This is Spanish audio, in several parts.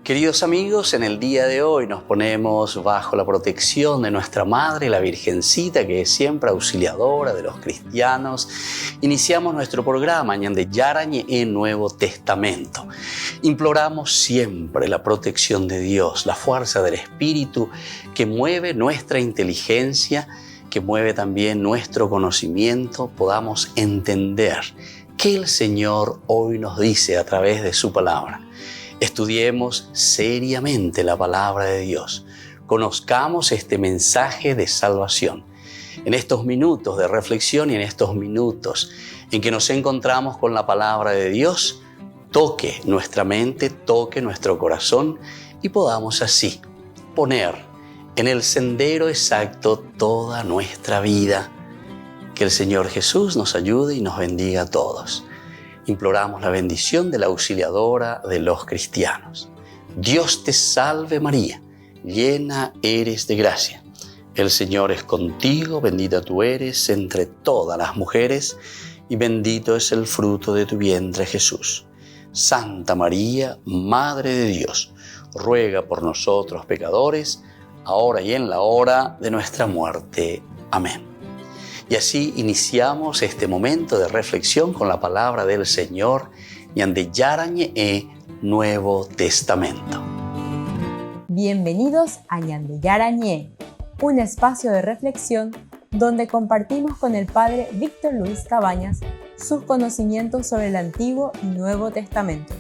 Queridos amigos, en el día de hoy nos ponemos bajo la protección de nuestra Madre, la Virgencita, que es siempre auxiliadora de los cristianos. Iniciamos nuestro programa Ñande Yarañe en Nuevo Testamento. Imploramos siempre la protección de Dios, la fuerza del Espíritu que mueve nuestra inteligencia, que mueve también nuestro conocimiento, podamos entender qué el Señor hoy nos dice a través de su palabra. Estudiemos seriamente la palabra de Dios. Conozcamos este mensaje de salvación. En estos minutos de reflexión y en estos minutos en que nos encontramos con la palabra de Dios, toque nuestra mente, toque nuestro corazón y podamos así poner en el sendero exacto toda nuestra vida. Que el Señor Jesús nos ayude y nos bendiga a todos. Imploramos la bendición de la auxiliadora de los cristianos. Dios te salve María, llena eres de gracia. El Señor es contigo, bendita tú eres entre todas las mujeres y bendito es el fruto de tu vientre Jesús. Santa María, Madre de Dios, ruega por nosotros pecadores, ahora y en la hora de nuestra muerte. Amén. Y así iniciamos este momento de reflexión con la palabra del Señor, Ñande Yarañe Nuevo Testamento. Bienvenidos a Ñande Yarañe, un espacio de reflexión donde compartimos con el Padre Víctor Luis Cabañas sus conocimientos sobre el Antiguo y Nuevo Testamento.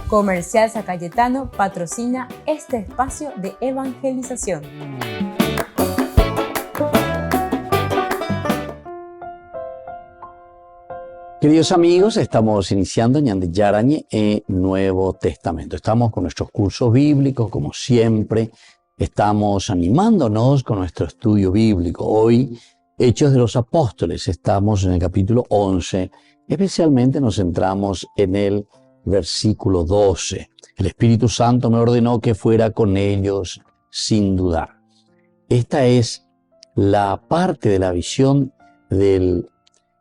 Comercial San Cayetano patrocina este espacio de evangelización. Queridos amigos, estamos iniciando Ñande Yarañe Nuevo Testamento. Estamos con nuestros cursos bíblicos, como siempre. Estamos animándonos con nuestro estudio bíblico. Hoy, Hechos de los Apóstoles, estamos en el capítulo 11. Especialmente nos centramos en el versículo 12. El Espíritu Santo me ordenó que fuera con ellos sin dudar. Esta es la parte de la visión del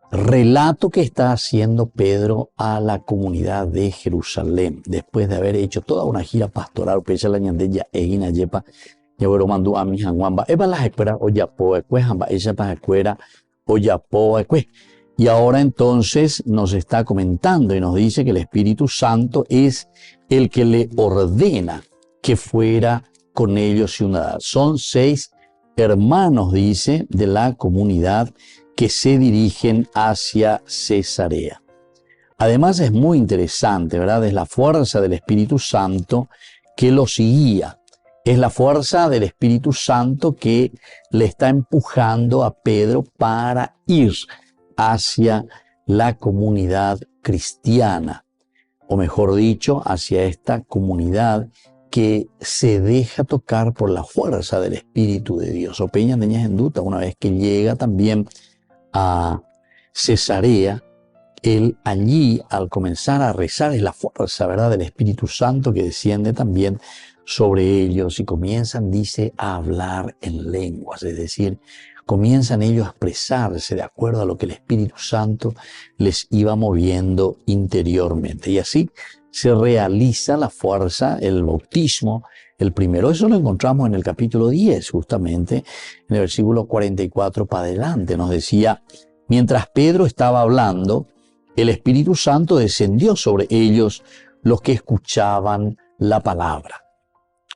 relato que está haciendo Pedro a la comunidad de Jerusalén, después de haber hecho toda una gira pastoral. Y ahora entonces nos está comentando y nos dice que el Espíritu Santo es el que le ordena que fuera con ellos sin dudar. Son 6 hermanos, dice, de la comunidad que se dirigen hacia Cesarea. Además es muy interesante, ¿verdad? Es la fuerza del Espíritu Santo que los guía. Es la fuerza del Espíritu Santo que le está empujando a Pedro para ir hacia la comunidad cristiana, o mejor dicho, hacia esta comunidad que se deja tocar por la fuerza del Espíritu de Dios. O Peña Teñas en Duta, una vez que llega también a Cesarea, él allí, al comenzar a rezar, es la fuerza, ¿verdad?, del Espíritu Santo que desciende también sobre ellos y comienzan, dice, a hablar en lenguas, es decir, comienzan ellos a expresarse de acuerdo a lo que el Espíritu Santo les iba moviendo interiormente. Y así se realiza la fuerza, el bautismo, el primero. Eso lo encontramos en el capítulo 10, justamente, en el versículo 44 para adelante. Nos decía, mientras Pedro estaba hablando, el Espíritu Santo descendió sobre ellos, los que escuchaban la palabra.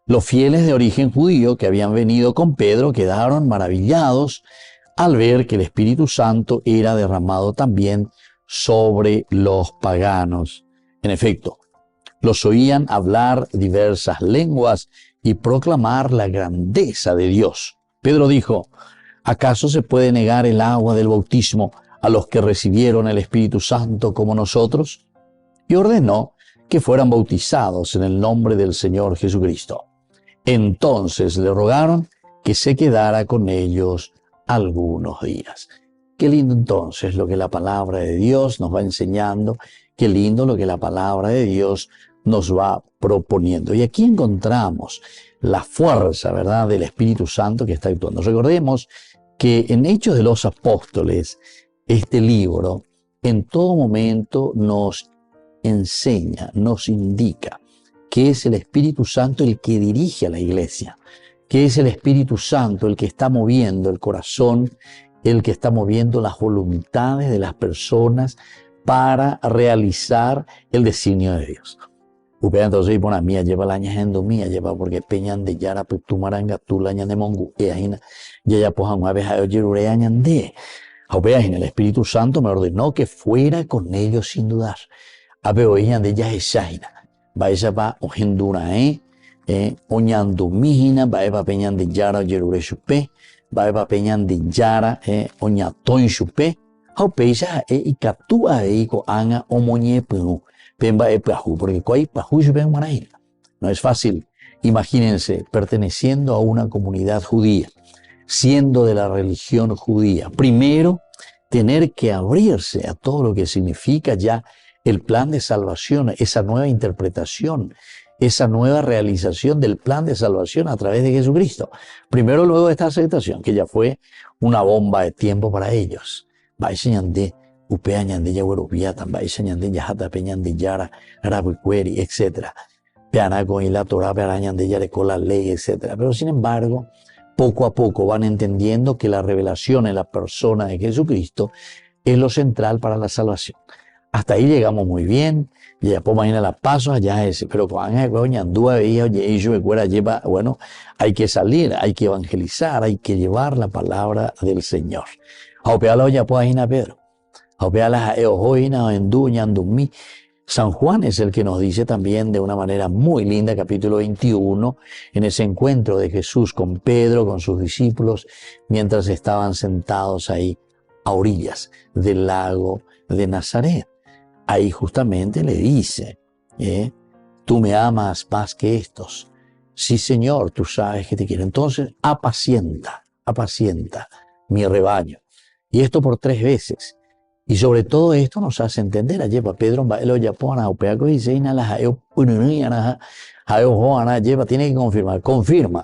Los fieles de origen judío que habían venido con Pedro quedaron maravillados al ver que el Espíritu Santo era derramado también sobre los paganos. En efecto, los oían hablar diversas lenguas y proclamar la grandeza de Dios. Pedro dijo, ¿acaso se puede negar el agua del bautismo a los que recibieron el Espíritu Santo como nosotros? Y ordenó que fueran bautizados en el nombre del Señor Jesucristo. Entonces le rogaron que se quedara con ellos algunos días. Qué lindo entonces lo que la palabra de Dios nos va enseñando, qué lindo lo que la palabra de Dios nos va proponiendo. Y aquí encontramos la fuerza, ¿verdad?, del Espíritu Santo que está actuando. Recordemos que en Hechos de los Apóstoles, este libro en todo momento nos enseña, nos indica que es el Espíritu Santo el que dirige a la iglesia, que es el Espíritu Santo el que está moviendo el corazón, el que está moviendo las voluntades de las personas para realizar el designio de Dios. Upea entonces y pone mía lleva la añajendo mía lleva porque peñan de yara pues tu maranga tu la de mongu y ajina ya pues una vez a yerure añande. Upea el Espíritu Santo me ordenó que fuera con ellos sin dudar. Apeo ella de ya es shahina. Vaya va ohendura oñando mijina va peñan de yara yerure chupe va peñan de yara oñatoin chupe. Aupeisa y catúa ko anga omoñe penu. Porque no es fácil. Imagínense, perteneciendo a una comunidad judía, siendo de la religión judía, primero tener que abrirse a todo lo que significa ya el plan de salvación, esa nueva interpretación, esa nueva realización del plan de salvación a través de Jesucristo. Primero luego de esta aceptación, que ya fue una bomba de tiempo para ellos. Upea ñande ya hueropía, tambaisa ñande ya jata peñande yara, rabucueri, etc. Peana con la Torah, peana ñande ya con la ley, etc. Pero sin embargo, poco a poco van entendiendo que la revelación en la persona de Jesucristo es lo central para la salvación. Hasta ahí llegamos muy bien, ya pues imagina la paso allá ese, pero cuando ñandúa veía, oye, lleva, bueno, hay que salir, hay que evangelizar, hay que llevar la palabra del Señor. Aupeala ya pues imagina Pedro. San Juan es el que nos dice también de una manera muy linda, capítulo 21, en ese encuentro de Jesús con Pedro, con sus discípulos, mientras estaban sentados ahí a orillas del lago de Nazaret. Ahí justamente le dice, tú me amas más que estos. Sí, Señor, tú sabes que te quiero. Entonces, apacienta mi rebaño. Y esto por 3 veces. Y sobre todo esto nos hace entender, lleva Pedro, tiene que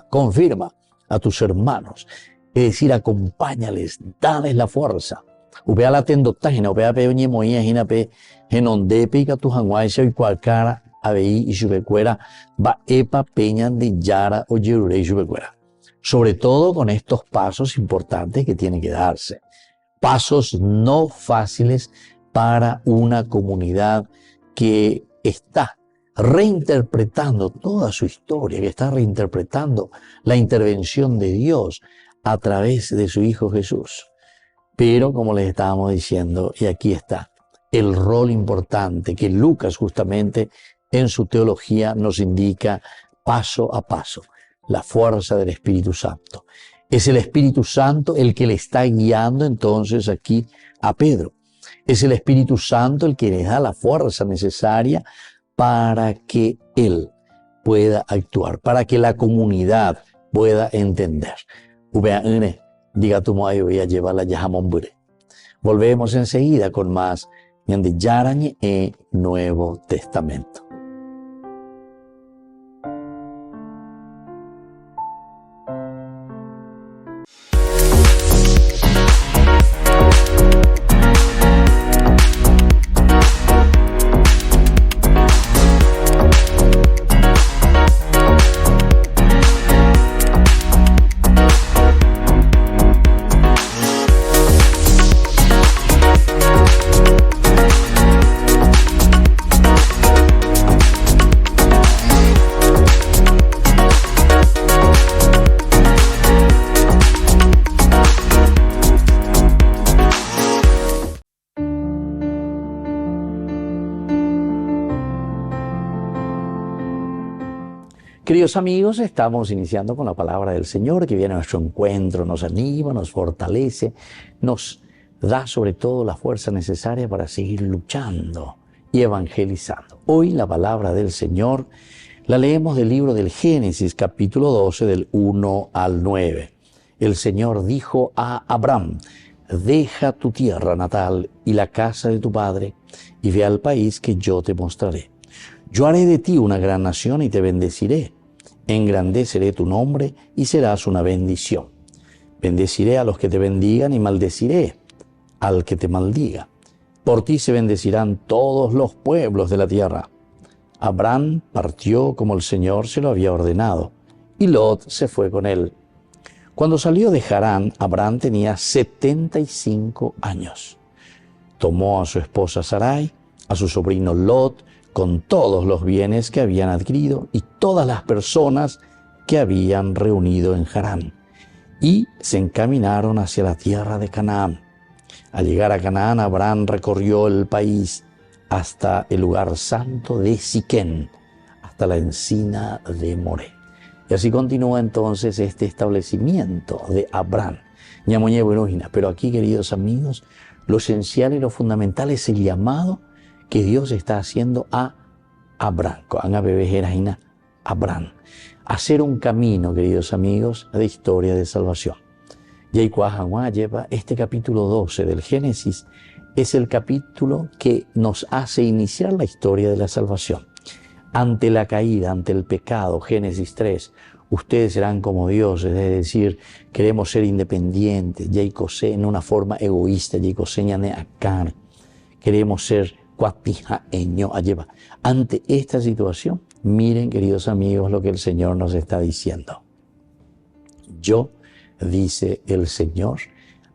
confirma a tus hermanos, es decir, acompáñales, dales la fuerza. Upea la tendotágina, upea peñe moía, ginape, genonde pica tu janguaisa y cualcara, abeí y chubecuera, va epa peñan de yara o yerure y chubecuera. Sobre todo con estos pasos importantes que tienen que darse. Pasos no fáciles para una comunidad que está reinterpretando toda su historia, que está reinterpretando la intervención de Dios a través de su Hijo Jesús. Pero, como les estábamos diciendo, y aquí está, el rol importante que Lucas justamente en su teología nos indica paso a paso, la fuerza del Espíritu Santo. Es el Espíritu Santo el que le está guiando entonces aquí a Pedro. Es el Espíritu Santo el que le da la fuerza necesaria para que él pueda actuar, para que la comunidad pueda entender. Diga tu modo voy a llevarla ya jamón bure. Volvemos enseguida con más de Yarañe en Nuevo Testamento. Queridos amigos, estamos iniciando con la palabra del Señor que viene a nuestro encuentro, nos anima, nos fortalece, nos da sobre todo la fuerza necesaria para seguir luchando y evangelizando. Hoy la palabra del Señor la leemos del libro del Génesis, capítulo 12, del 1 al 9. El Señor dijo a Abraham, deja tu tierra natal y la casa de tu padre y ve al país que yo te mostraré. Yo haré de ti una gran nación y te bendeciré. Engrandeceré tu nombre y serás una bendición. Bendeciré a los que te bendigan y maldeciré al que te maldiga. Por ti se bendecirán todos los pueblos de la tierra. Abraham partió como el Señor se lo había ordenado, y Lot se fue con él. Cuando salió de Harán, Abraham tenía 75 años. Tomó a su esposa Sarai, a su sobrino Lot, con todos los bienes que habían adquirido y todas las personas que habían reunido en Harán, y se encaminaron hacia la tierra de Canaán. Al llegar a Canaán, Abraham recorrió el país hasta el lugar santo de Siquén, hasta la encina de Moré. Y así continúa entonces este establecimiento de Abraham. Pero aquí, queridos amigos, lo esencial y lo fundamental es el llamado que Dios está haciendo a Abraham. Abraham. Hacer un camino, queridos amigos, de historia de salvación. Este capítulo 12 del Génesis es el capítulo que nos hace iniciar la historia de la salvación. Ante la caída, ante el pecado, Génesis 3, ustedes serán como dioses, es decir, queremos ser independientes, en una forma egoísta, queremos ser ante esta situación. Miren, queridos amigos, lo que el Señor nos está diciendo. Yo, dice el Señor,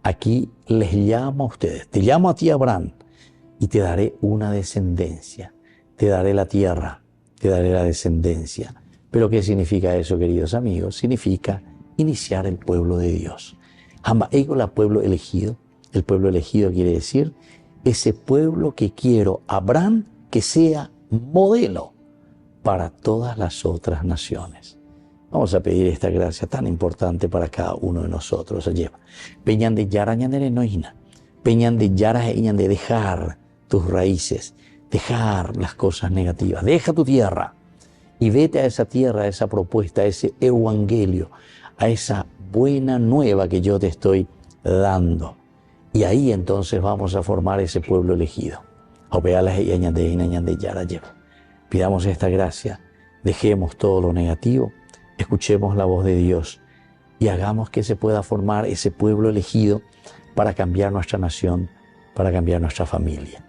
aquí les llamo a ustedes, te llamo a ti, Abraham, y te daré una descendencia, te daré la tierra, te daré la descendencia. Pero ¿qué significa eso, queridos amigos? Significa iniciar el pueblo de Dios. Pueblo elegido. El pueblo elegido quiere decir ese pueblo que quiero, Abraham, que sea modelo para todas las otras naciones. Vamos a pedir esta gracia tan importante para cada uno de nosotros. Peñan de yara ñandere noina. Peñan de yara de dejar tus raíces, dejar las cosas negativas. Deja tu tierra y vete a esa tierra, a esa propuesta, a ese evangelio, a esa buena nueva que yo te estoy dando. Y ahí entonces vamos a formar ese pueblo elegido. Pidamos esta gracia, dejemos todo lo negativo, escuchemos la voz de Dios y hagamos que se pueda formar ese pueblo elegido para cambiar nuestra nación, para cambiar nuestra familia.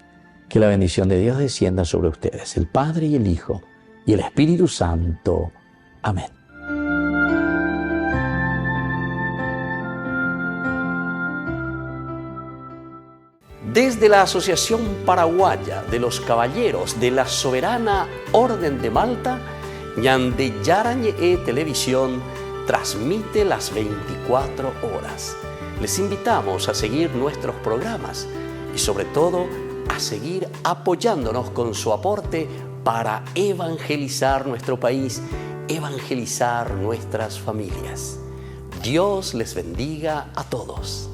Que la bendición de Dios descienda sobre ustedes, el Padre y el Hijo y el Espíritu Santo. Amén. Desde la Asociación Paraguaya de los Caballeros de la Soberana Orden de Malta, Ñande Yarañe Televisión transmite las 24 horas. Les invitamos a seguir nuestros programas y sobre todo a seguir apoyándonos con su aporte para evangelizar nuestro país, evangelizar nuestras familias. Dios les bendiga a todos.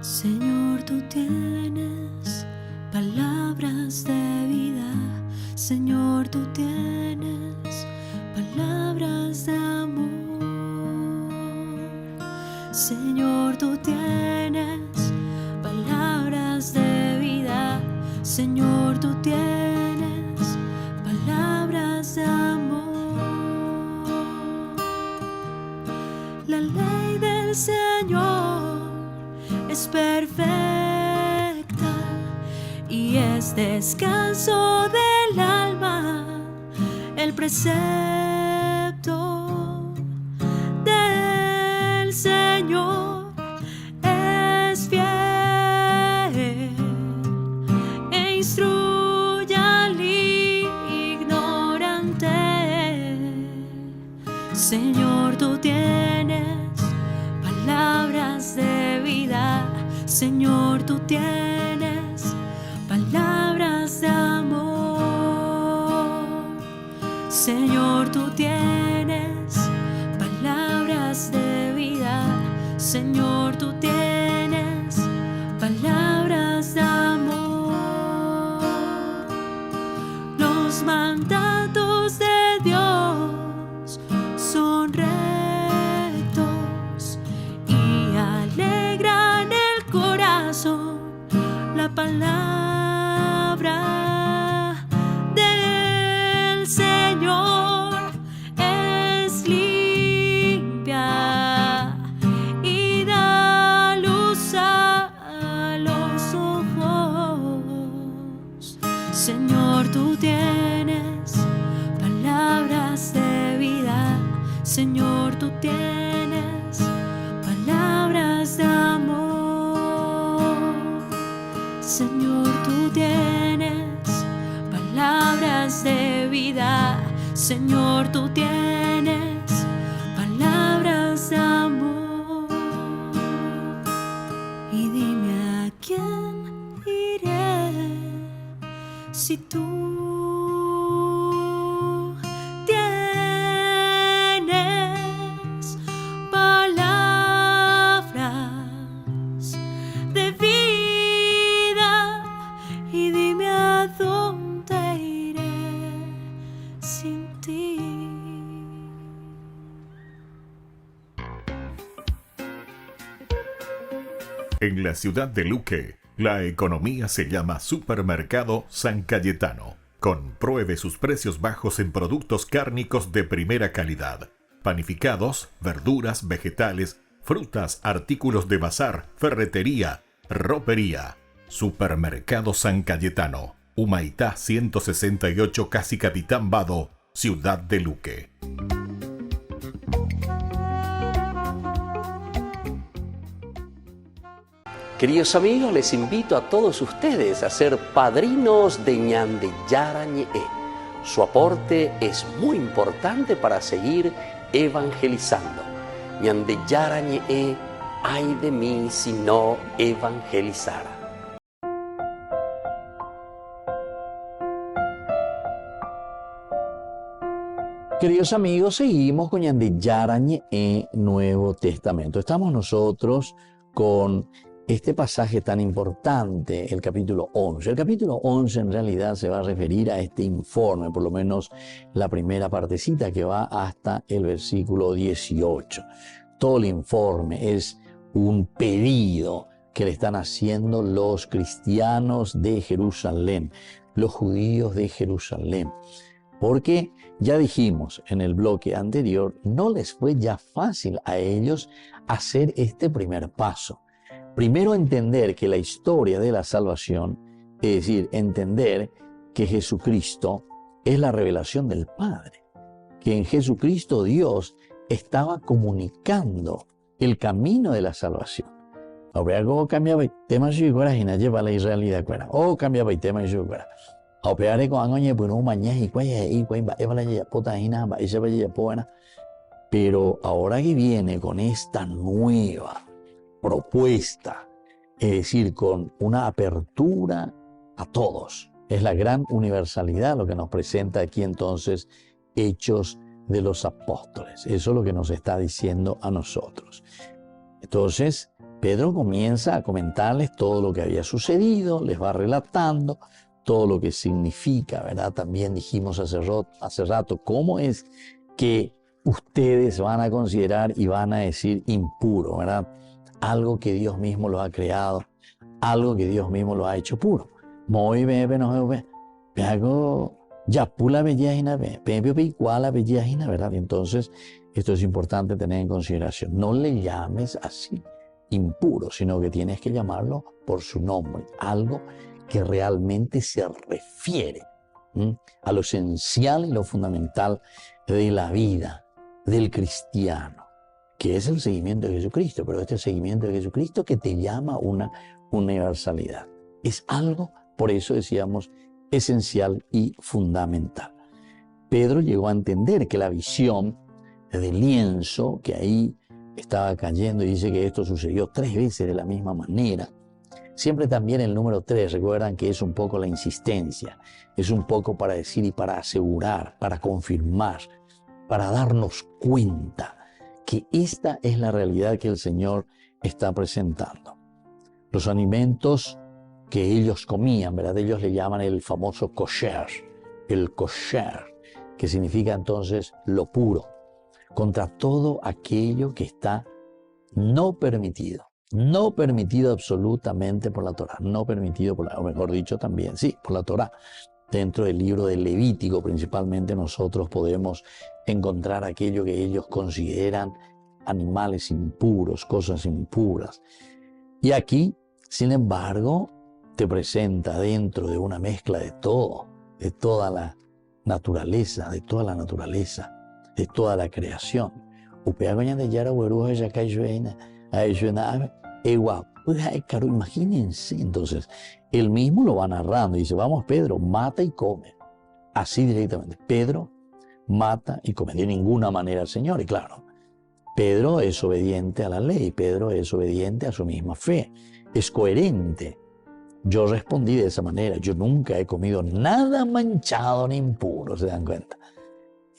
Señor, tú tienes palabras de vida. Señor, tú tienes palabras de amor. Señor, tú tienes palabras de vida. Señor, tú tienes palabras de amor. La ley del Señor es perfecta y es descanso del alma. El precepto del Señor es fiel e instruye al ignorante. Señor, tú tienes palabras de vida. Señor, tú tienes palabras de amor. Señor, tú tienes palabras de vida. Señor, tú tienes palabras de amor. Los mandatos de Dios son rectos y alegran el corazón. La palabra del Señor es libre Señor, tú tienes palabras de amor. Señor, tú tienes palabras de vida. Señor, tú tienes palabras de amor. Y dime a quién iré si tú tienes palabras de vida. Y dime a dónde iré sin ti. En la ciudad de Luque, la economía se llama Supermercado San Cayetano. Compruebe sus precios bajos en productos cárnicos de primera calidad. Panificados, verduras, vegetales, frutas, artículos de bazar, ferretería, ropería. Supermercado San Cayetano, Humaitá 168, Casi Capitán Vado, ciudad de Luque. Queridos amigos, les invito a todos ustedes a ser padrinos de Ñande Yarañe. Su aporte es muy importante para seguir evangelizando. Ñande Yarañe, ay de mí si no evangelizara. Queridos amigos, seguimos con Ñande Yarañe, Nuevo Testamento. Estamos nosotros con este pasaje tan importante, el capítulo 11. El capítulo 11 en realidad se va a referir a este informe, por lo menos la primera partecita que va hasta el versículo 18. Todo el informe es un pedido que le están haciendo los cristianos de Jerusalén, los judíos de Jerusalén. Porque ya dijimos en el bloque anterior, no les fue ya fácil a ellos hacer este primer paso. Primero, entender que la historia de la salvación, es decir, entender que Jesucristo es la revelación del Padre, que en Jesucristo Dios estaba comunicando el camino de la salvación. Ahora, ¿cómo cambiaba el tema si fuera y nadie va a la Israelita fuera? ¿O cambiaba el tema si fuera? Ahora, con años por un mañana y cuaya y cuaya va ya pota y nada, esa vaya ya buena. Pero ahora que viene con esta nueva propuesta, es decir, con una apertura a todos. Es la gran universalidad lo que nos presenta aquí entonces Hechos de los Apóstoles. Eso es lo que nos está diciendo a nosotros. Entonces, Pedro comienza a comentarles todo lo que había sucedido, les va relatando todo lo que significa, ¿verdad? También dijimos hace rato cómo es que ustedes van a considerar y van a decir impuro, ¿verdad? Algo que Dios mismo lo ha creado, algo que Dios mismo lo ha hecho puro. Muy bebe, no ve. Hago ya pula bellajina, pepio picuala bellajina, ¿verdad? Entonces, esto es importante tener en consideración. No le llames así impuro, sino que tienes que llamarlo por su nombre. Algo que realmente se refiere a lo esencial y lo fundamental de la vida del cristiano, que es el seguimiento de Jesucristo, pero este seguimiento de Jesucristo que te llama una universalidad. Es algo, por eso decíamos, esencial y fundamental. Pedro llegó a entender que la visión del lienzo que ahí estaba cayendo, y dice que esto sucedió 3 veces de la misma manera. Siempre también el número 3, recuerdan que es un poco la insistencia, es un poco para decir y para asegurar, para confirmar, para darnos cuenta que esta es la realidad que el Señor está presentando. Los alimentos que ellos comían, ¿verdad? Ellos le llaman el famoso kosher, el kosher, que significa entonces lo puro, contra todo aquello que está no permitido absolutamente por la Torá, no permitido por la, o mejor dicho también, sí, por la Torá. Dentro del libro del Levítico principalmente nosotros podemos encontrar aquello que ellos consideran animales impuros, cosas impuras. Y aquí, sin embargo, te presenta dentro de una mezcla de todo, de toda la naturaleza, de toda la creación, Upea coña de yara hueruja ya cayuena, a ello igual. Claro, imagínense, entonces, él mismo lo va narrando y dice, vamos Pedro, mata y come. Así directamente, Pedro mata y come, de ninguna manera al Señor. Y claro, Pedro es obediente a la ley, Pedro es obediente a su misma fe, es coherente. Yo respondí de esa manera, yo nunca he comido nada manchado ni impuro, ¿se dan cuenta?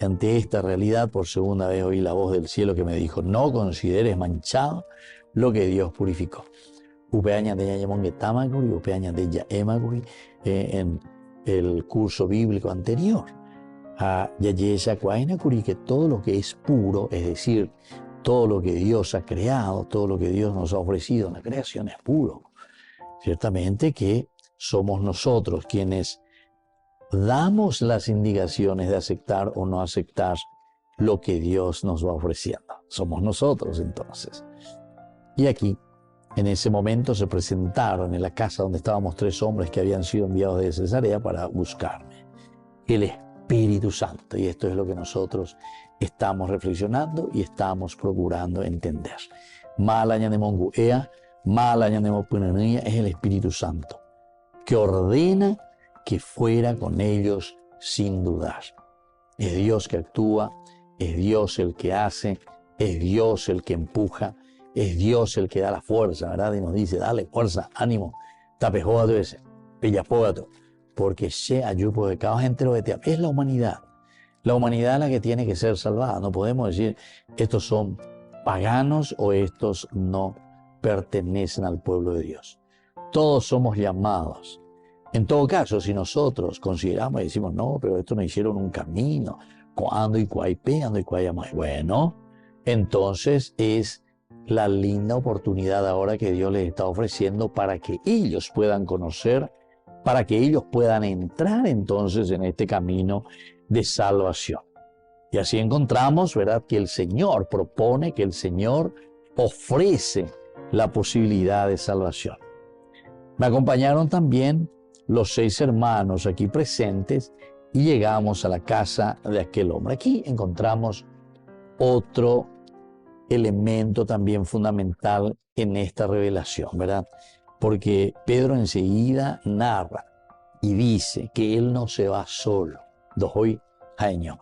Y ante esta realidad, por segunda vez oí la voz del cielo que me dijo, no consideres manchado lo que Dios purificó. Upeaña de Yayamongue Tamaguri, Upeaña de Yaemaguri, en el curso bíblico anterior. A Yayesha Kwainakuri, que todo lo que es puro, es decir, todo lo que Dios ha creado, todo lo que Dios nos ha ofrecido en la creación es puro. Ciertamente que somos nosotros quienes damos las indicaciones de aceptar o no aceptar lo que Dios nos va ofreciendo. Somos nosotros entonces. Y aquí, en ese momento, se presentaron en la casa donde estábamos 3 hombres que habían sido enviados de Cesarea para buscarme. El Espíritu Santo. Y esto es lo que nosotros estamos reflexionando y estamos procurando entender. Malañanemonguea, Malañanemopunanía es el Espíritu Santo, que ordena que fuera con ellos sin dudar. Es Dios que actúa, es Dios el que hace, es Dios el que empuja, es Dios el que da la fuerza, ¿verdad? Y nos dice, dale fuerza, ánimo, tapejógato ese, pillapógato, porque se ayupo de cada entero de ti. Es la humanidad la que tiene que ser salvada. No podemos decir, estos son paganos o estos no pertenecen al pueblo de Dios. Todos somos llamados. En todo caso, si nosotros consideramos y decimos, no, pero estos no hicieron un camino, cuando y cuaipeando y cuayamay, bueno, entonces es la linda oportunidad ahora que Dios les está ofreciendo para que ellos puedan conocer, para que ellos puedan entrar entonces en este camino de salvación. Y así encontramos, ¿verdad?, que el Señor propone, que el Señor ofrece la posibilidad de salvación. Me acompañaron también los 6 hermanos aquí presentes y llegamos a la casa de aquel hombre. Aquí encontramos otro elemento también fundamental en esta revelación, ¿verdad? Porque Pedro enseguida narra y dice que él no se va solo. Dohoy año.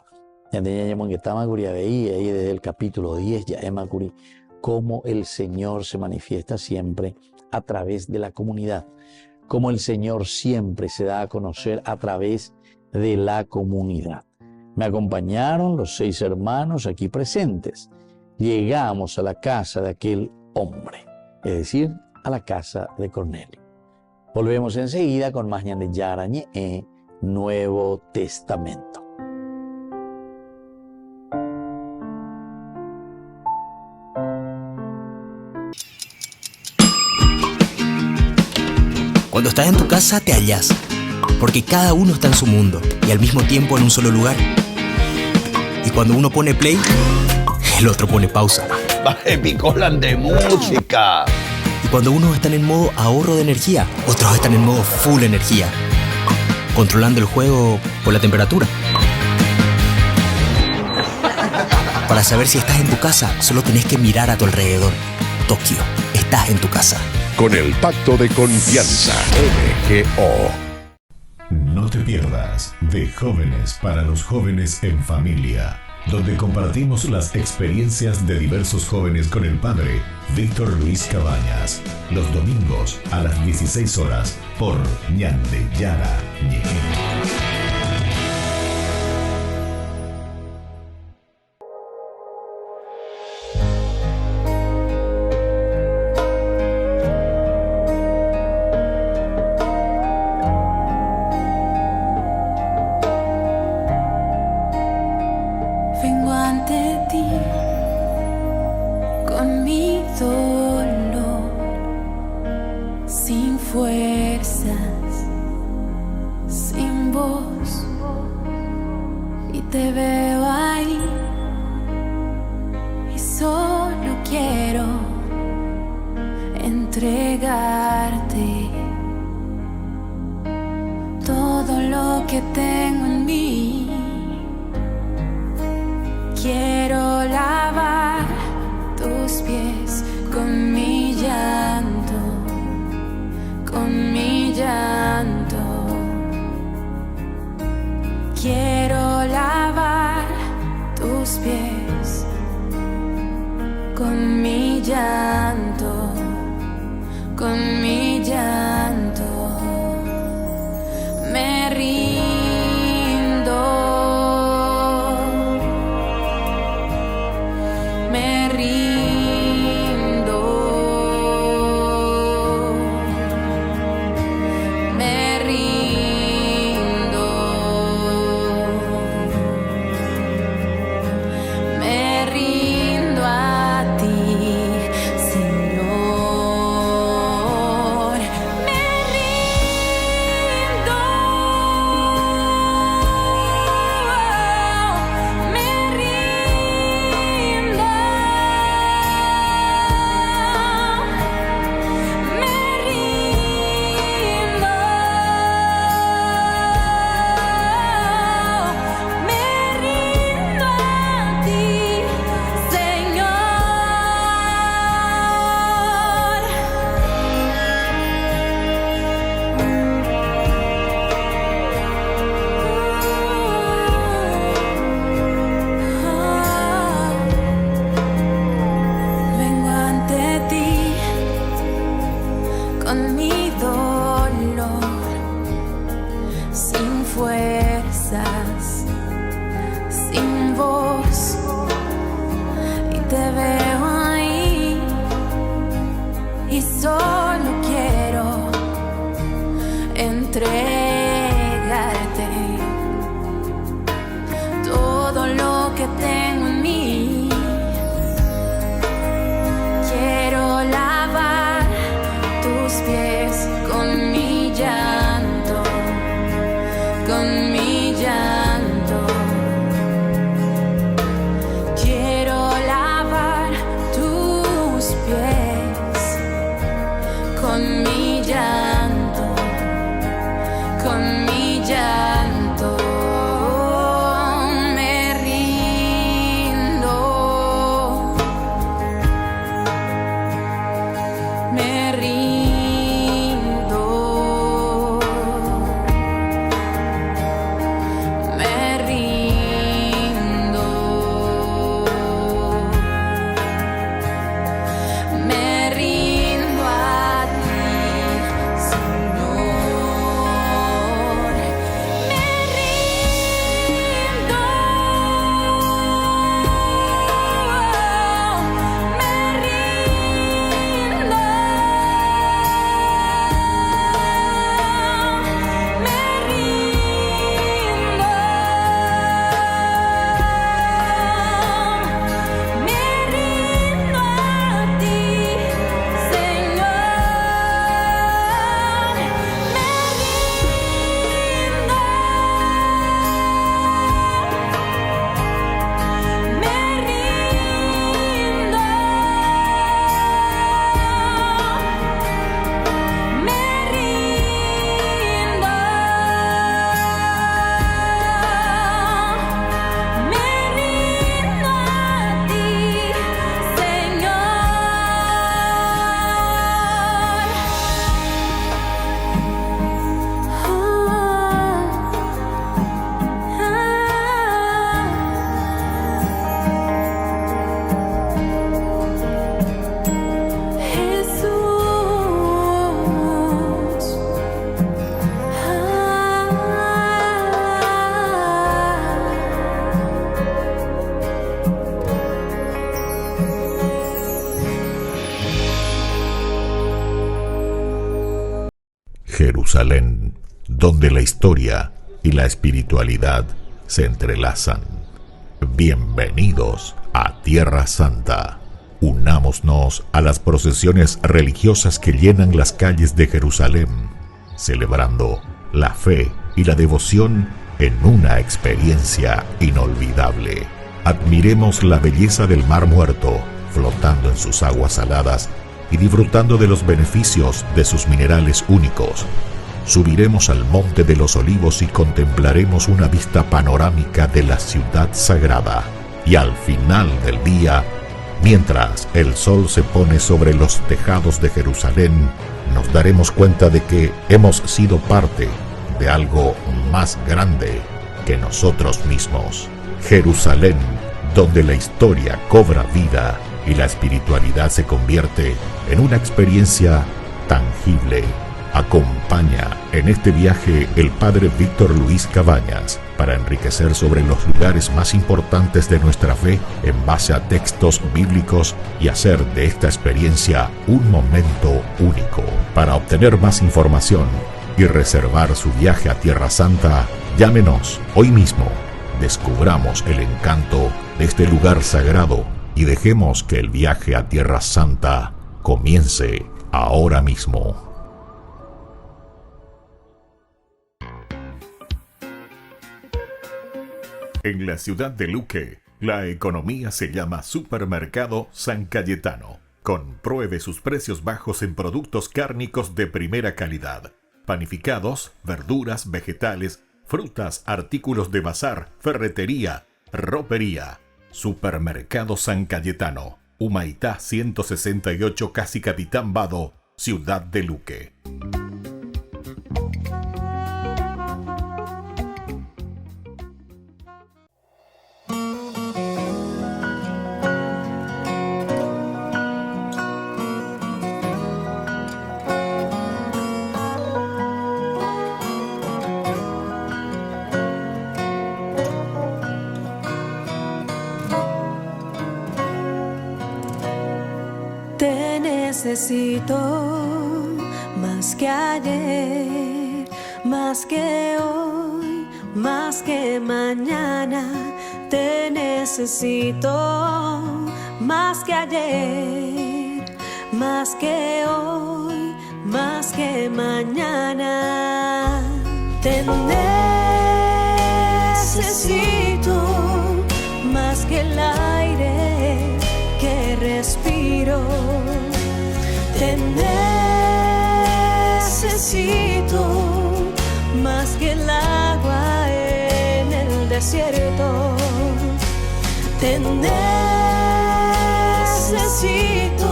Ya teníamos que estaba veía ahí desde el capítulo 10 ya Emacuri cómo el Señor se manifiesta siempre a través de la comunidad, cómo el Señor siempre se da a conocer a través de la comunidad. Me acompañaron los 6 hermanos aquí presentes. Llegamos a la casa de aquel hombre, es decir, a la casa de Cornelio. Volvemos enseguida con más de Yarañe, Nuevo Testamento. Cuando estás en tu casa te hallas, porque cada uno está en su mundo y al mismo tiempo en un solo lugar. Y cuando uno pone play, el otro pone pausa. Baje picolan de música. Y cuando unos están en modo ahorro de energía, otros están en modo full energía, controlando el juego por la temperatura. Para saber si estás en tu casa, solo tenés que mirar a tu alrededor. Tokio, estás en tu casa. Con el Pacto de Confianza, MGO. No te pierdas de Jóvenes para los Jóvenes en Familia, donde compartimos las experiencias de diversos jóvenes con el padre Víctor Luis Cabañas, los domingos a las 16 horas por Ñande Yara Ñeje. Vengo ante ti con mi dolor, sin fuerzas, sin voz, y te veo ahí y solo quiero entregarte todo lo que tengo en mí. Quiero lavar con mi llanto, con mi llanto, me rindo, me rindo, me rindo, me rindo a ti, Señor, me rindo, me rindo, me rindo, me rindo a ti, Señor. Vengo ante ti con mi dolor, sin fuerzas, sin voz, y te veo ahí, y solo quiero entregarte todo lo que tengo en mí. Quiero lavar tus pies con mi llanto, con mi llanto. Quiero lavar tus pies con mi llanto, con mi llanto. Me rindo, me rindo, me rindo, me rindo a ti, Señor, me rindo, me rindo, me rindo, me rindo a ti, Señor, me rindo, me rindo, me rindo, me rindo a ti, Jesús. Jerusalén, donde la historia y la espiritualidad se entrelazan. Bienvenidos a Tierra Santa. Unámonos a las procesiones religiosas que llenan las calles de Jerusalén, celebrando la fe y la devoción en una experiencia inolvidable. Admiremos la belleza del Mar Muerto, flotando en sus aguas saladas y disfrutando de los beneficios de sus minerales únicos. Subiremos al Monte de los Olivos y contemplaremos una vista panorámica de la ciudad sagrada. Y al final del día, mientras el sol se pone sobre los tejados de Jerusalén, nos daremos cuenta de que hemos sido parte de algo más grande que nosotros mismos. Jerusalén, donde la historia cobra vida y la espiritualidad se convierte en una experiencia tangible. Acompaña en este viaje el Padre Víctor Luis Cabañas para enriquecer sobre los lugares más importantes de nuestra fe en base a textos bíblicos y hacer de esta experiencia un momento único. Para obtener más información y reservar su viaje a Tierra Santa, llámenos hoy mismo. Descubramos el encanto de este lugar sagrado y dejemos que el viaje a Tierra Santa comience ahora mismo. En la ciudad de Luque, la economía se llama Supermercado San Cayetano. Compruebe sus precios bajos en productos cárnicos de primera calidad. Panificados, verduras, vegetales, frutas, artículos de bazar, ferretería, ropería. Supermercado San Cayetano, Humaitá 168, Casi Capitán Vado, ciudad de Luque. Te necesito más que ayer, más que hoy, más que mañana. Te necesito más que ayer, más que hoy, más que mañana. Te necesito más que el aire que respiro. Te necesito más que el agua en el desierto. Te necesito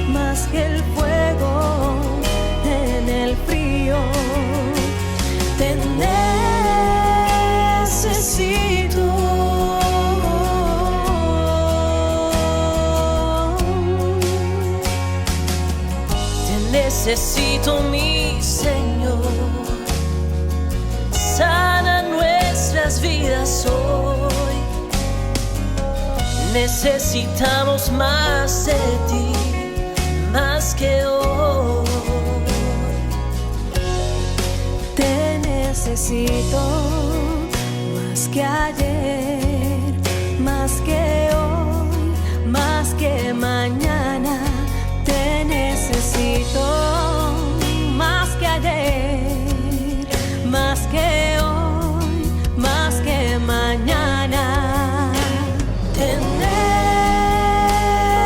más que el fuego en el frío. Te necesito. Necesito, mi Señor, sana nuestras vidas hoy. Necesitamos más de ti, más que hoy. Te necesito más que ayer, más que hoy, más que mañana. Te necesito más que ayer, más que hoy, más que mañana. Te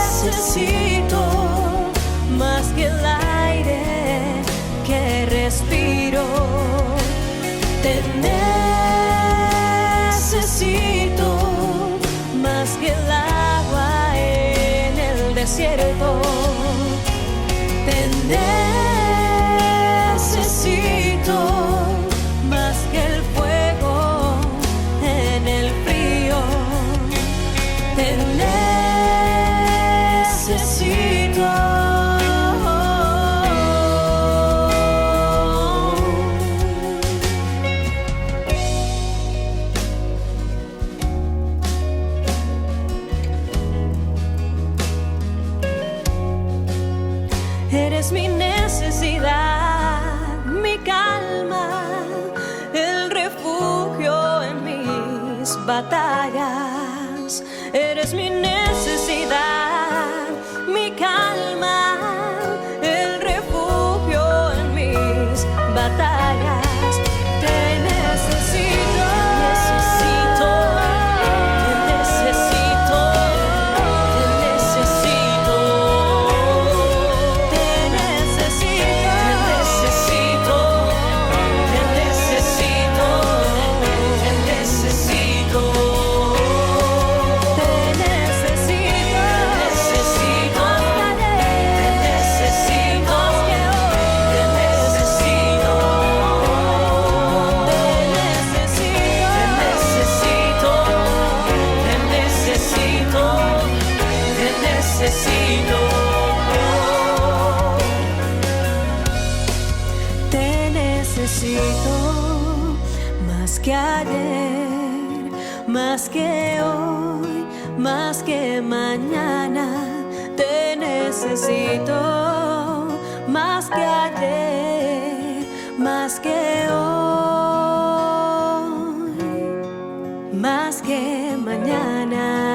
necesito más que el aire que respiro. Te necesito más que el agua en el desierto. Te necesito más que el fuego en el frío. Te necesito. Eres mi necesidad, mi calma, el refugio en mis batallas. Eres mi necesidad, mi calma, el refugio en mis batallas. Te necesito, necesito, te necesito, te necesito. Te necesito, te necesito, te necesito, te necesito. necesito. Te necesito más que ayer, más que hoy, más que mañana. Te necesito más que ayer, más que hoy, más que mañana.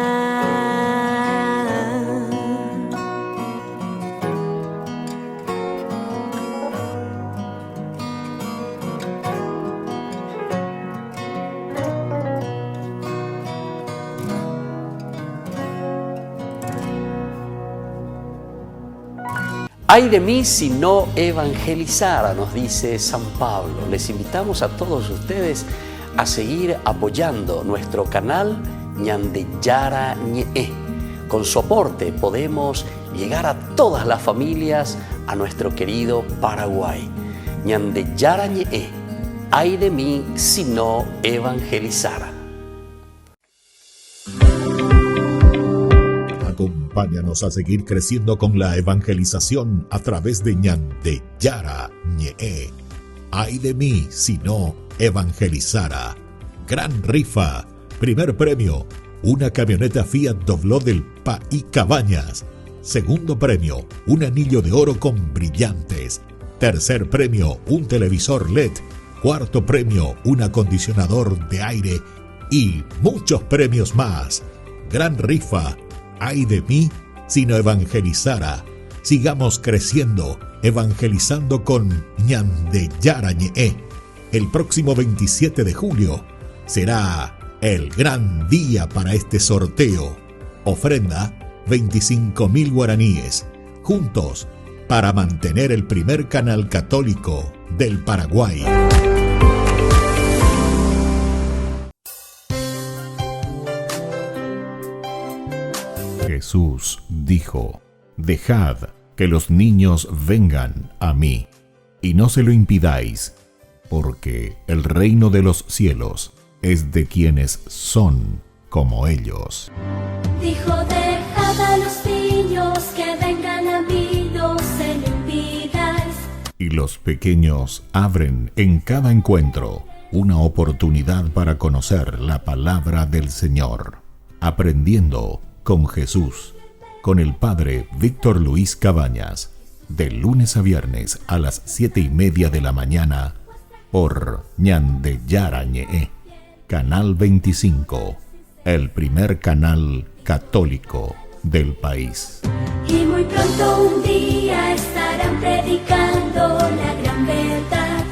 Ay de mí si no evangelizara, nos dice San Pablo. Les invitamos a todos ustedes a seguir apoyando nuestro canal Ñandeyara Ñe'e. Con su aporte podemos llegar a todas las familias a nuestro querido Paraguay. Ñandeyara Ñe'e. Ay de mí si no evangelizara. Acompáñanos a seguir creciendo con la evangelización a través de Ñandeyara Ñe'e. Ay de mí si no evangelizara. Gran rifa. Primer premio, una camioneta Fiat Dobló del País Cabañas. Segundo premio, un anillo de oro con brillantes. Tercer premio, un televisor LED. Cuarto premio, un acondicionador de aire. Y muchos premios más. Gran rifa. Ay de mí si no evangelizara. Sigamos creciendo, evangelizando con Ñandeyara Ñe'e. El próximo 27 de julio será el gran día para este sorteo. Ofrenda 25.000 guaraníes. Juntos para mantener el primer canal católico del Paraguay. Jesús dijo: dejad que los niños vengan a mí, y no se lo impidáis, porque el reino de los cielos es de quienes son como ellos. Dijo: dejad a los niños que vengan a mí, no se lo impidáis. Y los pequeños abren en cada encuentro una oportunidad para conocer la palabra del Señor, aprendiendo con Jesús, con el Padre Víctor Luis Cabañas, de lunes a viernes a las 7:30 de la mañana, por Ñandeyara Ñe'e, Canal 25, el primer canal católico del país. Y muy pronto un día estarán predicando la gran verdad,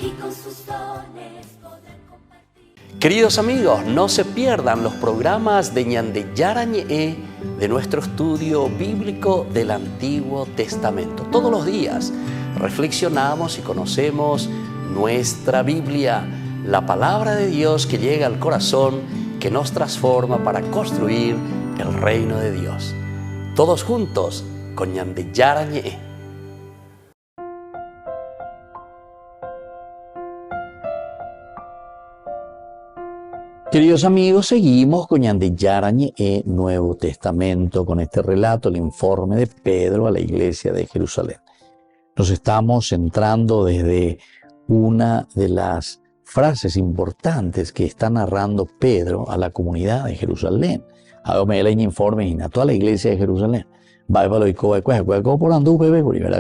y con sus dones podrán compartir. Queridos amigos, no se pierdan los programas de Ñandeyara Ñe'e de nuestro estudio bíblico del Antiguo Testamento. Todos los días reflexionamos y conocemos nuestra Biblia, la palabra de Dios que llega al corazón, que nos transforma para construir el reino de Dios. Todos juntos con Ñandeyara Ñe'e. Queridos amigos, seguimos con Ñandeyara Ñe'e, Nuevo Testamento, con este relato, el informe de Pedro a la iglesia de Jerusalén. Nos estamos centrando desde una de las frases importantes que está narrando Pedro a la comunidad de Jerusalén. Hágame el informe y a toda la iglesia de Jerusalén.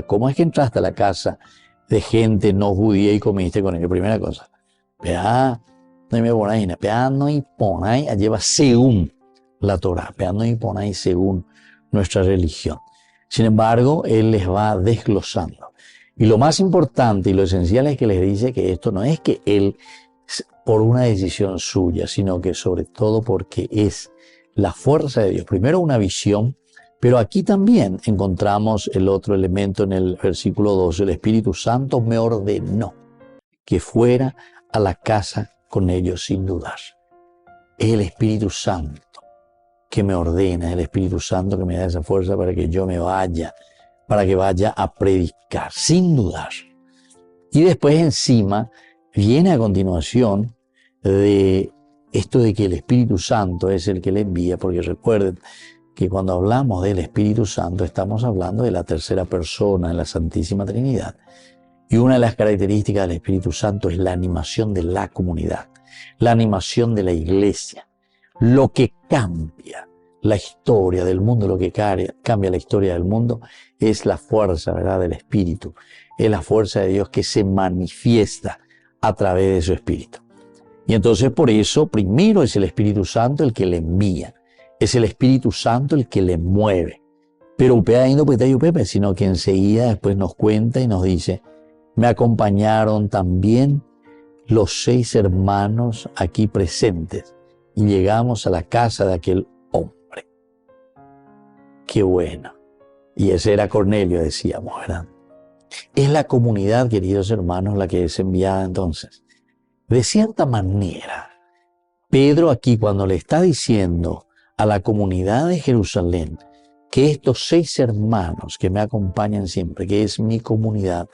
¿Cómo es que entraste a la casa de gente no judía y comiste con ellos? Primera cosa. No me ponáis, no y ponáis, lleva según la Torah, no y ponáis según nuestra religión. Sin embargo, él les va desglosando. Y lo más importante y lo esencial es que les dice que esto no es que él, por una decisión suya, sino que sobre todo porque es la fuerza de Dios. Primero una visión, pero aquí también encontramos el otro elemento en el versículo 12. El Espíritu Santo me ordenó que fuera a la casa con ellos sin dudar. Es el Espíritu Santo que me ordena, es el Espíritu Santo que me da esa fuerza para que yo me vaya, para que vaya a predicar sin dudar. Y después encima viene a continuación de esto de que el Espíritu Santo es el que le envía, porque recuerden que cuando hablamos del Espíritu Santo estamos hablando de la tercera persona en la Santísima Trinidad. Y una de las características del Espíritu Santo es la animación de la comunidad, la animación de la iglesia. Lo que cambia la historia del mundo, lo que cambia la historia del mundo es la fuerza, ¿verdad?, del Espíritu. Es la fuerza de Dios que se manifiesta a través de su Espíritu. Y entonces por eso primero es el Espíritu Santo el que le envía. Es el Espíritu Santo el que le mueve. Pero sino que enseguida después nos cuenta y nos dice, me acompañaron también los 6 hermanos aquí presentes y llegamos a la casa de aquel hombre. Qué bueno. Y ese era Cornelio, decíamos, ¿verdad? Es la comunidad, queridos hermanos, la que es enviada entonces. De cierta manera, Pedro aquí cuando le está diciendo a la comunidad de Jerusalén que estos 6 hermanos que me acompañan siempre, que es mi comunidad,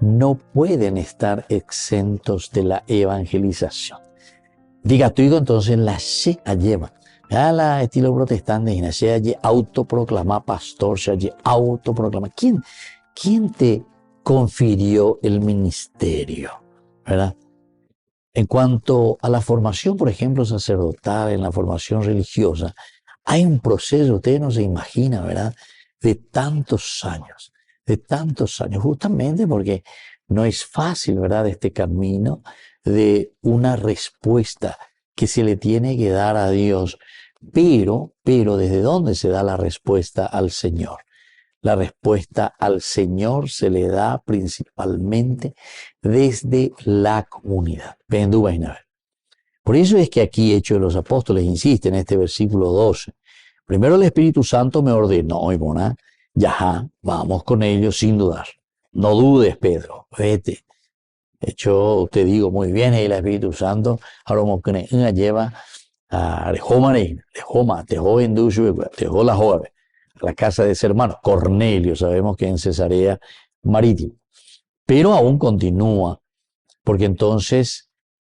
no pueden estar exentos de la evangelización. Diga, tú digo entonces la se lleva. La estilo protestante y se allí autoproclama pastor, se allí autoproclama. ¿Quién te confirió el ministerio? ¿Verdad? En cuanto a la formación, por ejemplo, sacerdotal, en la formación religiosa, hay un proceso, usted no se imagina, ¿verdad?, de tantos años, justamente porque no es fácil, ¿verdad?, este camino de una respuesta que se le tiene que dar a Dios, pero ¿desde dónde se da la respuesta al Señor? La respuesta al Señor se le da principalmente desde la comunidad. Por eso es que aquí Hechos de los Apóstoles insiste en este versículo 12. Primero el Espíritu Santo me ordenó, y bueno, ya, vamos con ellos sin dudar. No dudes, Pedro, vete. De hecho, te digo muy bien, el Espíritu Santo, ahora lleva a la casa de ese hermano, Cornelio, sabemos que en Cesarea Marítima. Pero aún continúa, porque entonces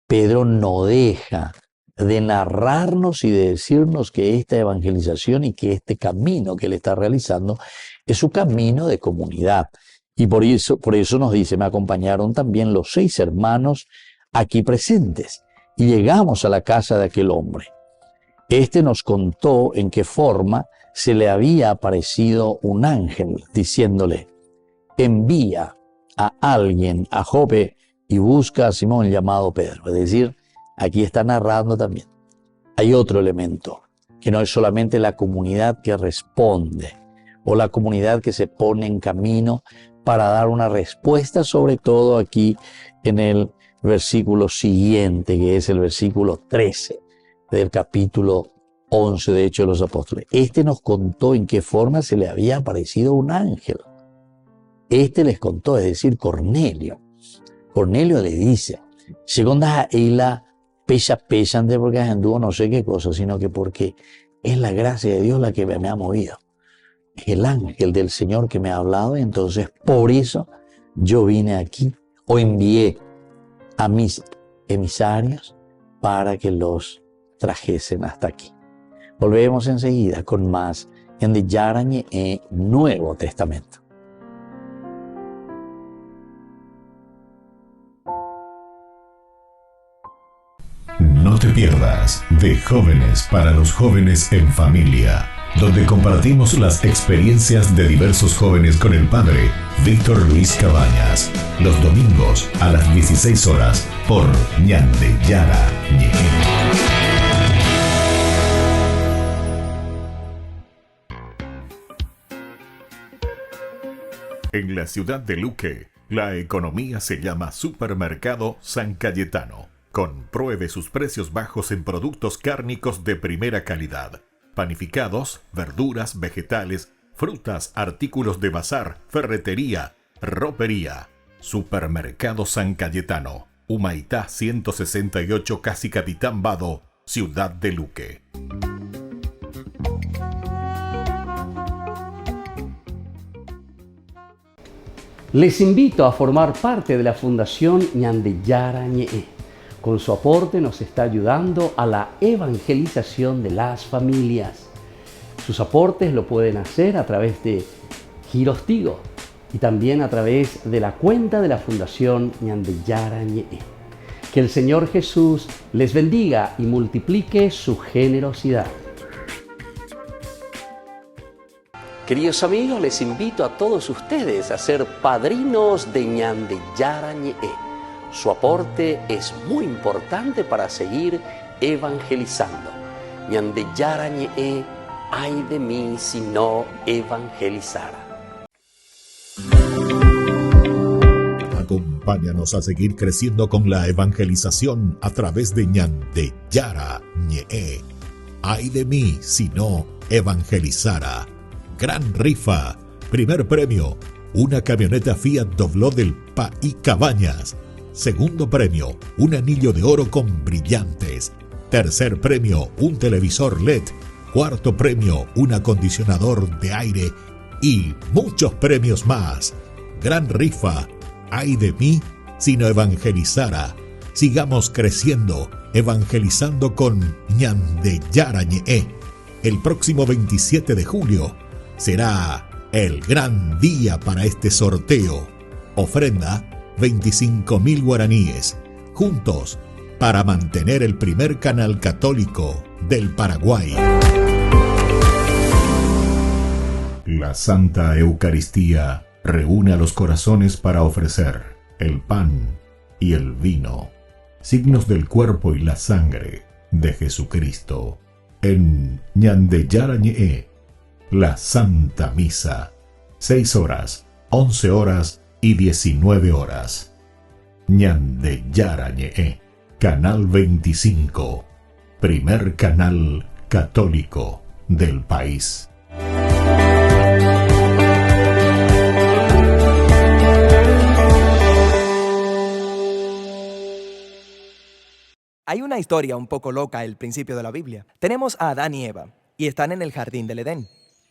Pedro no deja de narrarnos y de decirnos que esta evangelización y que este camino que él está realizando es su camino de comunidad. Y por eso nos dice, me acompañaron también los 6 hermanos aquí presentes y llegamos a la casa de aquel hombre. Este nos contó en qué forma se le había aparecido un ángel diciéndole, envía a alguien a Jope y busca a Simón llamado Pedro. Es decir, aquí está narrando también. Hay otro elemento, que no es solamente la comunidad que responde o la comunidad que se pone en camino para dar una respuesta, sobre todo aquí en el versículo siguiente, que es el versículo 13 del capítulo 11 de Hechos de los Apóstoles. Este nos contó en qué forma se le había aparecido un ángel. Este les contó, es decir, Cornelio. Cornelio le dice, segunda Eila pesa pesante porque anduvo no sé qué cosa, sino que porque es la gracia de Dios la que me ha movido. Es el ángel del Señor que me ha hablado, y entonces por eso yo vine aquí o envié a mis emisarios para que los trajesen hasta aquí. Volvemos enseguida con más en el Yarañe en Nuevo Testamento. No te pierdas de Jóvenes para los Jóvenes en Familia, donde compartimos las experiencias de diversos jóvenes con el padre Víctor Luis Cabañas, los domingos a las 16 horas por Ñande Yara Ñe. En la ciudad de Luque, la economía se llama Supermercado San Cayetano. Compruebe sus precios bajos en productos cárnicos de primera calidad. Panificados, verduras, vegetales, frutas, artículos de bazar, ferretería, ropería. Supermercado San Cayetano, Humaitá 168, Casi Capitán Vado, Ciudad de Luque. Les invito a formar parte de la Fundación Ñande Yara Ñe, Con su aporte nos está ayudando a la evangelización de las familias. Sus aportes lo pueden hacer a través de Giros Tigo y también a través de la cuenta de la Fundación Ñandeyara Ñe'e. Que el Señor Jesús les bendiga y multiplique su generosidad. Queridos amigos, les invito a todos ustedes a ser padrinos de Ñandeyara Ñe'e. Su aporte es muy importante para seguir evangelizando. Ñandeyara Ñe'e, ay de mí si no evangelizara. Acompáñanos a seguir creciendo con la evangelización a través de Ñandeyara Ñe'e. Ay de mí si no evangelizara. Gran rifa. Primer premio, una camioneta Fiat Dobló del País Cabañas. Segundo premio, un anillo de oro con brillantes. Tercer premio, un televisor LED. Cuarto premio, un acondicionador de aire. Y muchos premios más. Gran rifa. Ay de mí si no evangelizara. Sigamos creciendo, evangelizando con Ñandeyara Ñe'e. El próximo 27 de julio será el gran día para este sorteo. Ofrenda 25.000 guaraníes. Juntos para mantener el primer canal católico del Paraguay. La Santa Eucaristía reúne a los corazones para ofrecer el pan y el vino, signos del cuerpo y la sangre de Jesucristo. En Ñandeyara Ñe'e, la Santa Misa, 6 horas, 11 horas y 19 horas. Ñandeyara Ñe'e, Canal 25, primer canal católico del país. Hay una historia un poco loca al principio de la Biblia. Tenemos a Adán y Eva y están en el jardín del Edén.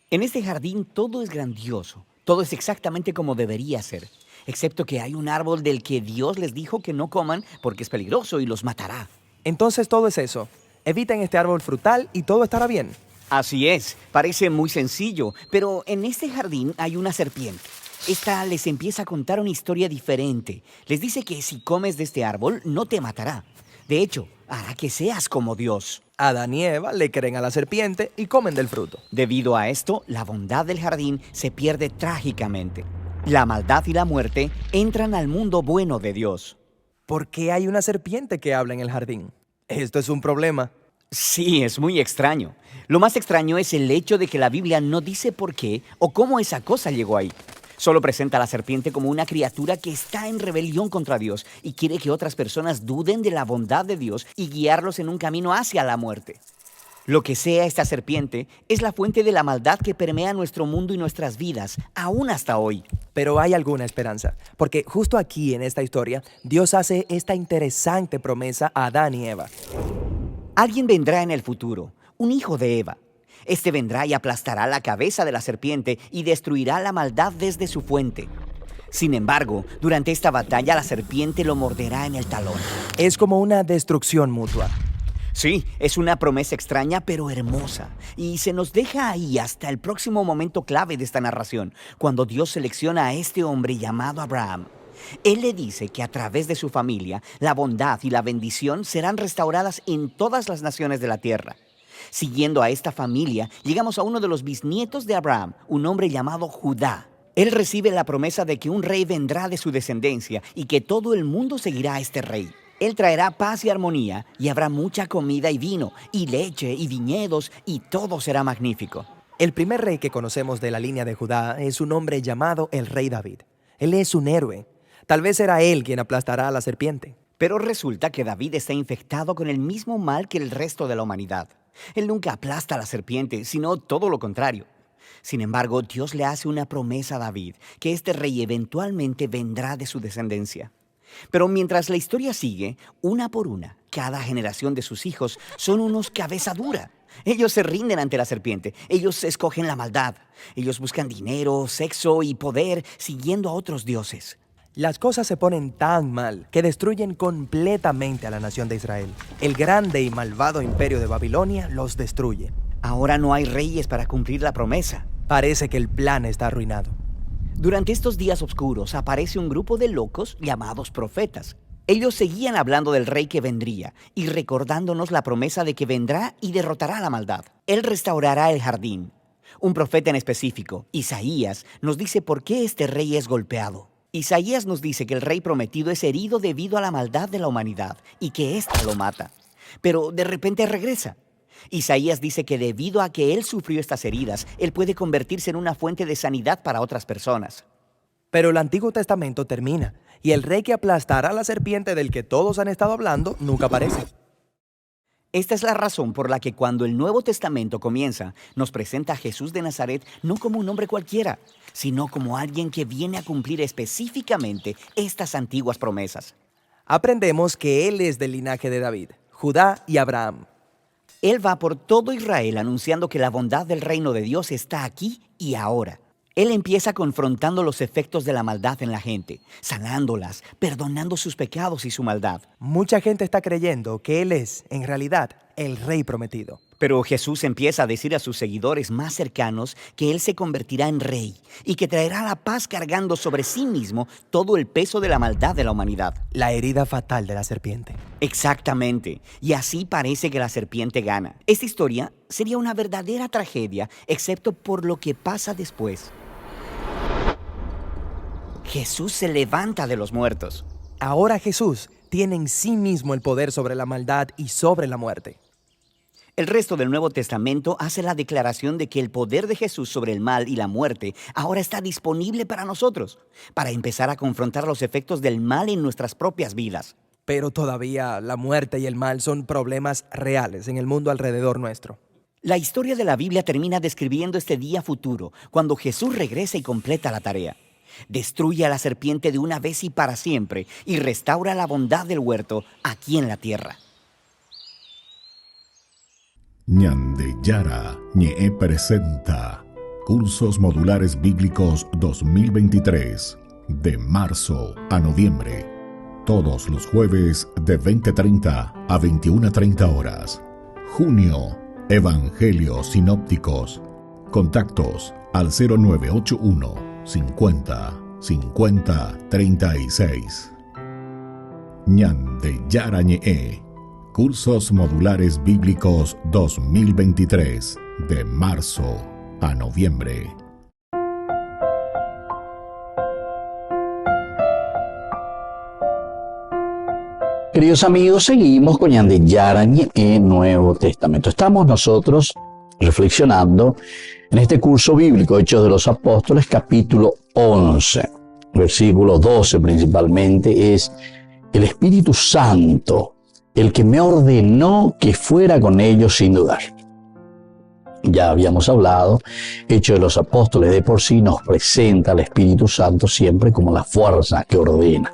En este jardín todo es grandioso, todo es exactamente como debería ser, excepto que hay un árbol del que Dios les dijo que no coman porque es peligroso y los matará. Entonces todo es eso. Eviten este árbol frutal y todo estará bien. Así es, parece muy sencillo, pero en este jardín hay una serpiente. Esta les empieza a contar una historia diferente. Les dice que si comes de este árbol no te matará. De hecho, hará que seas como Dios. Adán y Eva le creen a la serpiente y comen del fruto. Debido a esto, la bondad del jardín se pierde trágicamente. La maldad y la muerte entran al mundo bueno de Dios. ¿Por qué hay una serpiente que habla en el jardín? Esto es un problema. Sí, es muy extraño. Lo más extraño es el hecho de que la Biblia no dice por qué o cómo esa cosa llegó ahí. Solo presenta a la serpiente como una criatura que está en rebelión contra Dios y quiere que otras personas duden de la bondad de Dios y guiarlos en un camino hacia la muerte. Lo que sea esta serpiente es la fuente de la maldad que permea nuestro mundo y nuestras vidas, aún hasta hoy. Pero hay alguna esperanza, porque justo aquí en esta historia, Dios hace esta interesante promesa a Adán y Eva. Alguien vendrá en el futuro, un hijo de Eva. Este vendrá y aplastará la cabeza de la serpiente y destruirá la maldad desde su fuente. Sin embargo, durante esta batalla la serpiente lo morderá en el talón. Es como una destrucción mutua. Sí, es una promesa extraña pero hermosa. Y se nos deja ahí hasta el próximo momento clave de esta narración, cuando Dios selecciona a este hombre llamado Abraham. Él le dice que a través de su familia, la bondad y la bendición serán restauradas en todas las naciones de la tierra. Siguiendo a esta familia, llegamos a uno de los bisnietos de Abraham, un hombre llamado Judá. Él recibe la promesa de que un rey vendrá de su descendencia y que todo el mundo seguirá a este rey. Él traerá paz y armonía y habrá mucha comida y vino, y leche y viñedos, y todo será magnífico. El primer rey que conocemos de la línea de Judá es un hombre llamado el rey David. Él es un héroe. Tal vez será él quien aplastará a la serpiente. Pero resulta que David está infectado con el mismo mal que el resto de la humanidad. Él nunca aplasta a la serpiente, sino todo lo contrario. Sin embargo, Dios le hace una promesa a David, que este rey eventualmente vendrá de su descendencia. Pero mientras la historia sigue, una por una, cada generación de sus hijos son unos cabeza dura. Ellos se rinden ante la serpiente, ellos escogen la maldad, ellos buscan dinero, sexo y poder siguiendo a otros dioses. Las cosas se ponen tan mal que destruyen completamente a la nación de Israel. El grande y malvado imperio de Babilonia los destruye. Ahora no hay reyes para cumplir la promesa. Parece que el plan está arruinado. Durante estos días oscuros aparece un grupo de locos llamados profetas. Ellos seguían hablando del rey que vendría y recordándonos la promesa de que vendrá y derrotará la maldad. Él restaurará el jardín. Un profeta en específico, Isaías, nos dice por qué este rey es golpeado. Isaías nos dice que el rey prometido es herido debido a la maldad de la humanidad y que ésta lo mata. Pero de repente regresa. Isaías dice que debido a que él sufrió estas heridas, él puede convertirse en una fuente de sanidad para otras personas. Pero el Antiguo Testamento termina y el rey que aplastará a la serpiente del que todos han estado hablando nunca aparece. Esta es la razón por la que cuando el Nuevo Testamento comienza, nos presenta a Jesús de Nazaret no como un hombre cualquiera, sino como alguien que viene a cumplir específicamente estas antiguas promesas. Aprendemos que él es del linaje de David, Judá y Abraham. Él va por todo Israel anunciando que la bondad del reino de Dios está aquí y ahora. Él empieza confrontando los efectos de la maldad en la gente, sanándolas, perdonando sus pecados y su maldad. Mucha gente está creyendo que él es, en realidad, el rey prometido. Pero Jesús empieza a decir a sus seguidores más cercanos que él se convertirá en rey y que traerá la paz cargando sobre sí mismo todo el peso de la maldad de la humanidad. La herida fatal de la serpiente. Exactamente. Y así parece que la serpiente gana. Esta historia sería una verdadera tragedia, excepto por lo que pasa después. Jesús se levanta de los muertos. Ahora Jesús tiene en sí mismo el poder sobre la maldad y sobre la muerte. El resto del Nuevo Testamento hace la declaración de que el poder de Jesús sobre el mal y la muerte ahora está disponible para nosotros, para empezar a confrontar los efectos del mal en nuestras propias vidas. Pero todavía la muerte y el mal son problemas reales en el mundo alrededor nuestro. La historia de la Biblia termina describiendo este día futuro, cuando Jesús regresa y completa la tarea. Destruye a la serpiente de una vez y para siempre y restaura la bondad del huerto aquí en la tierra. Ñande Yara Ñe presenta Cursos Modulares Bíblicos 2023 de marzo a noviembre. Todos los jueves de 20:30 a 21:30 horas. Junio, Evangelios Sinópticos. Contactos al 0981 50 50 36. Ñande Yara Ñe. Cursos Modulares Bíblicos 2023 de marzo a noviembre. Queridos amigos, seguimos con Ñande Yara Ñe Nuevo Testamento. Estamos nosotros reflexionando en este curso bíblico Hechos de los Apóstoles, capítulo 11, versículo 12 principalmente, es el Espíritu Santo el que me ordenó que fuera con ellos sin dudar. Ya habíamos hablado, Hechos de los Apóstoles de por sí nos presenta al Espíritu Santo siempre como la fuerza que ordena.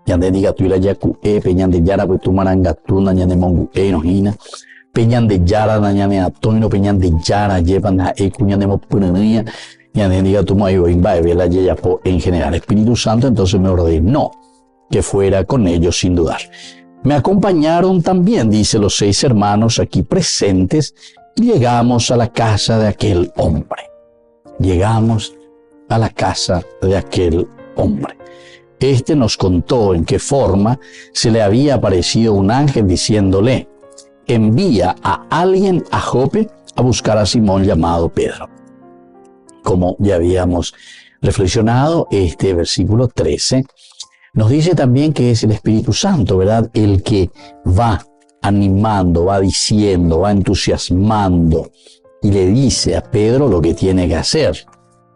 Ñande diga tuila yaku peñande yara pues tu marangatuna ñande mongu enojina peñande yara ñande atoino peñande yara llevan a ñande mo punania ñande diga tu mayo imba vela yapo en general. Espíritu Santo entonces me ordenó que fuera con ellos sin dudar. Me acompañaron también, dice, los 6 hermanos aquí presentes, y llegamos a la casa de aquel hombre. Llegamos a la casa de aquel hombre. Este nos contó en qué forma se le había aparecido un ángel diciéndole: envía a alguien a Jope a buscar a Simón llamado Pedro. Como ya habíamos reflexionado, este versículo 13 nos dice también que es el Espíritu Santo, ¿verdad? El que va animando, va diciendo, va entusiasmando y le dice a Pedro lo que tiene que hacer.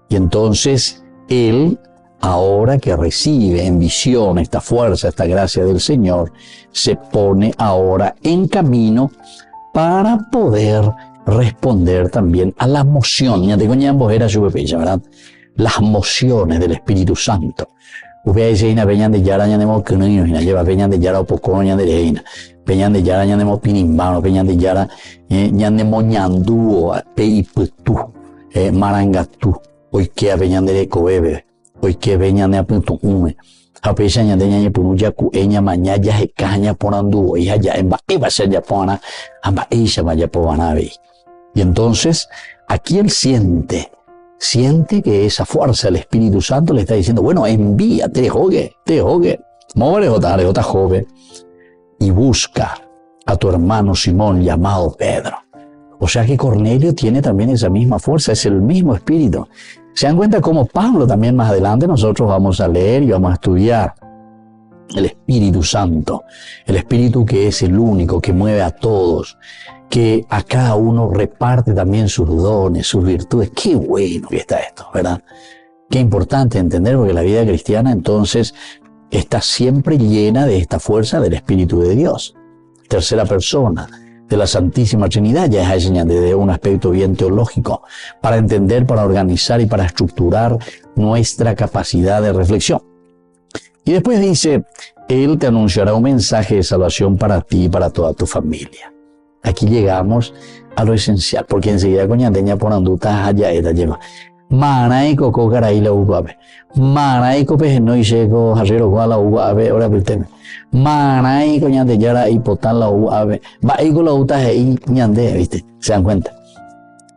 Y entonces él, ahora que recibe en visión esta fuerza, esta gracia del Señor, se pone ahora en camino para poder responder también a la moción. Ya tengo ¿verdad? Las mociones del Espíritu Santo. Ubeina peñan de yara ñanemo queño y lleva peñan de yara opocoña de reina peñan de yara ñanemo pinimbano peñan de yara ñanemo ñandúo peiputu marangatu hoy que peñan de cobebe hoy que peñan de apunto ume Apecha ñandeña punuya kueña mañaya hecaña ponandu hija ya en baeba se ya pona amba ella vaya povanabe. Y entonces aquí él siente que esa fuerza del Espíritu Santo le está diciendo, bueno, envíate, jogue, jota joven, y busca a tu hermano Simón llamado Pedro. O sea que Cornelio tiene también esa misma fuerza, es el mismo Espíritu. Se dan cuenta cómo Pablo también más adelante nosotros vamos a leer y vamos a estudiar el Espíritu Santo, el Espíritu que es el único que mueve a todos, que a cada uno reparte también sus dones, sus virtudes. Qué bueno que está esto, ¿verdad? Qué importante entender, porque la vida cristiana entonces está siempre llena de esta fuerza del Espíritu de Dios. Tercera persona de la Santísima Trinidad, ya es desde un aspecto bien teológico, para entender, para organizar y para estructurar nuestra capacidad de reflexión. Y después dice, Él te anunciará un mensaje de salvación para ti y para toda tu familia. Aquí llegamos a lo esencial, porque enseguida coñandeña ponanduta allá eta lleva. Manaiko kokarai la uguabe. Manaiko pejeno y llegó jarrero la uguabe, ahora pilteme. Manaiko ñande yara y potan la uguabe. Baiko la uta y ñande, ¿viste? ¿Se dan cuenta?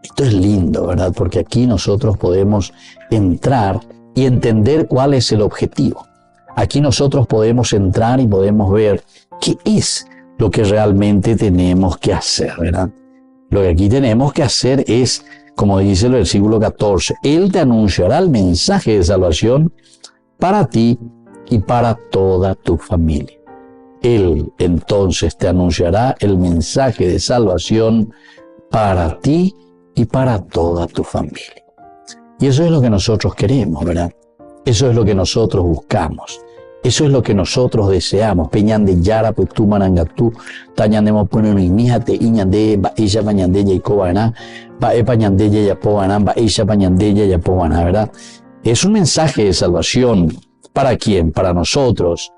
Esto es lindo, ¿verdad? Porque aquí nosotros podemos entrar y entender cuál es el objetivo. Aquí nosotros podemos entrar y podemos ver qué es lo que realmente tenemos que hacer, ¿verdad? Lo que aquí tenemos que hacer es, como dice el versículo 14, Él te anunciará el mensaje de salvación para ti y para toda tu familia. Él entonces te anunciará el mensaje de salvación para ti y para toda tu familia. Y eso es lo que nosotros queremos, ¿verdad? Eso es lo que nosotros buscamos. Eso es lo que nosotros deseamos. Peñande yara putu manangatu, tañandemo ponen imíjate, iñande, ba ella pañande ya icobana, ba e pañande ya pobana, ba ella pañande ya pobana, ¿verdad? Es un mensaje de salvación. ¿Para quién? Para nosotros.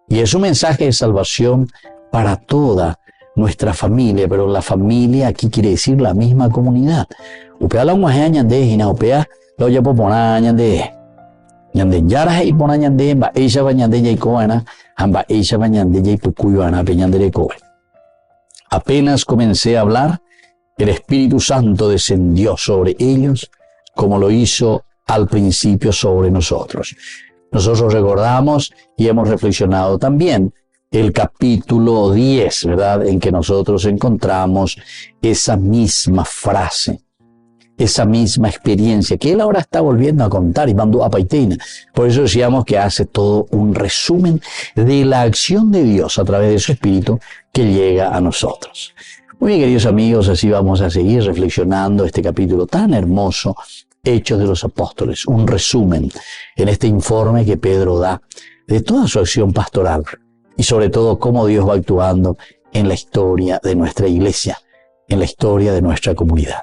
Y es un mensaje de salvación para toda nuestra familia, pero la familia aquí quiere decir la misma comunidad. Upea la mujer añande, y na upea lo ya popona añande. Ñande yara y pona ñande ba ella va ñande ya icobana, amba ella va ñande ya ipukuyana peñande de cobe. Apenas comencé a hablar, el Espíritu Santo descendió sobre ellos como lo hizo al principio sobre nosotros. Nosotros recordamos y hemos reflexionado también el capítulo 10, ¿verdad? En que nosotros encontramos esa misma frase, esa misma experiencia que él ahora está volviendo a contar y mandó a Paiteina. Por eso decíamos que hace todo un resumen de la acción de Dios a través de su Espíritu que llega a nosotros. Muy bien, queridos amigos, así vamos a seguir reflexionando este capítulo tan hermoso, Hechos de los Apóstoles, un resumen en este informe que Pedro da de toda su acción pastoral y sobre todo cómo Dios va actuando en la historia de nuestra iglesia, en la historia de nuestra comunidad.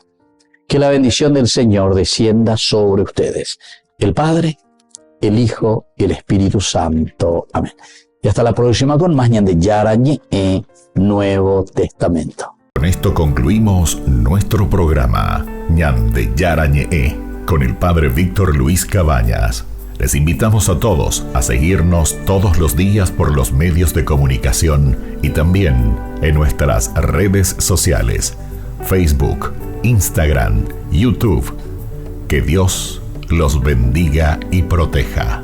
Que la bendición del Señor descienda sobre ustedes, el Padre, el Hijo y el Espíritu Santo. Amén. Y hasta la próxima con más Ñande Yarañe en Nuevo Testamento. Con esto concluimos nuestro programa Ñande Yarañe con el Padre Víctor Luis Cabañas. Les invitamos a todos a seguirnos todos los días por los medios de comunicación y también en nuestras redes sociales, Facebook, Instagram, YouTube. Que Dios los bendiga y proteja.